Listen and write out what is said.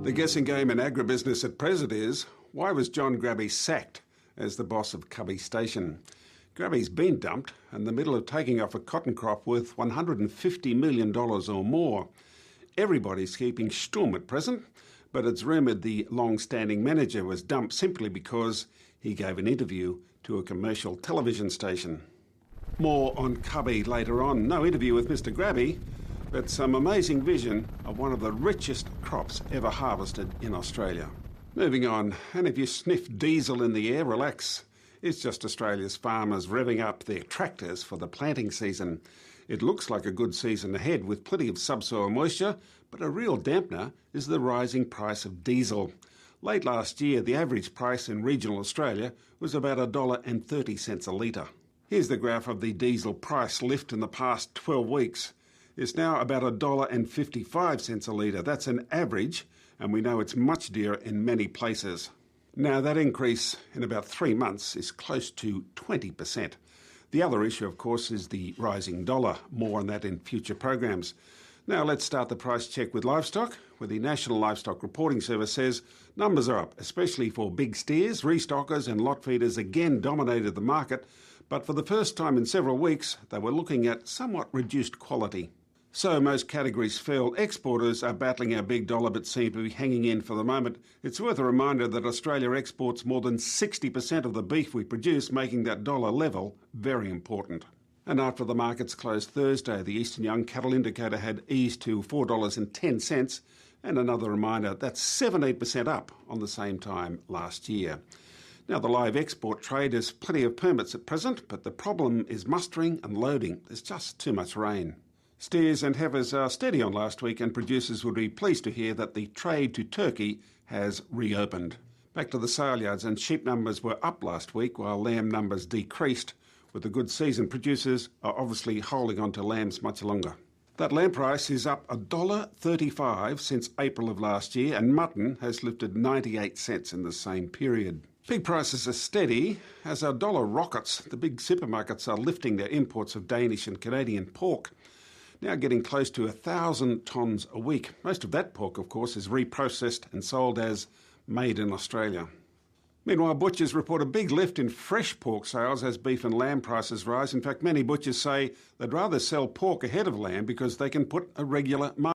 The guessing game in agribusiness at present is, why was John Grabby sacked as the boss of Cubby Station? Grabby's been dumped in the middle of taking off a cotton crop worth $150 million or more. Everybody's keeping stum at present, but it's rumoured the long-standing manager was dumped simply because he gave an interview to a commercial television station. More on Cubby later on. No interview with Mr Grabby, but some amazing vision of one of the richest crops ever harvested in Australia. Moving on, and if you sniff diesel in the air, relax. It's just Australia's farmers revving up their tractors for the planting season. It looks like a good season ahead with plenty of subsoil moisture, but a real dampener is the rising price of diesel. Late last year, the average price in regional Australia was about $1.30 a litre. Here's the graph of the diesel price lift in the past 12 weeks. It's now about $1.55 a litre. That's an average, and we know it's much dearer in many places. Now, that increase in about 3 months is close to 20%. The other issue, of course, is the rising dollar. More on that in future programs. Now, let's start the price check with livestock, where the National Livestock Reporting Service says numbers are up, especially for big steers. Restockers and lot feeders again dominated the market, but for the first time in several weeks, they were looking at somewhat reduced quality. So most categories fell. Exporters are battling our big dollar but seem to be hanging in for the moment. It's worth a reminder that Australia exports more than 60% of the beef we produce, making that dollar level very important. And after the markets closed Thursday, the Eastern Young Cattle Indicator had eased to $4.10. And another reminder, that's 17% up on the same time last year. Now, the live export trade has plenty of permits at present, but the problem is mustering and loading. There's just too much rain. Steers and heifers are steady on last week, and producers would be pleased to hear that the trade to Turkey has reopened. Back to the sale yards, and sheep numbers were up last week while lamb numbers decreased. With a good season, producers are obviously holding on to lambs much longer. That lamb price is up $1.35 since April of last year, and mutton has lifted 98 cents in the same period. Pig prices are steady. As our dollar rockets, the big supermarkets are lifting their imports of Danish and Canadian pork, now getting close to 1,000 tonnes a week. Most of that pork, of course, is reprocessed and sold as made in Australia. Meanwhile, butchers report a big lift in fresh pork sales as beef and lamb prices rise. In fact, many butchers say they'd rather sell pork ahead of lamb because they can put a regular market.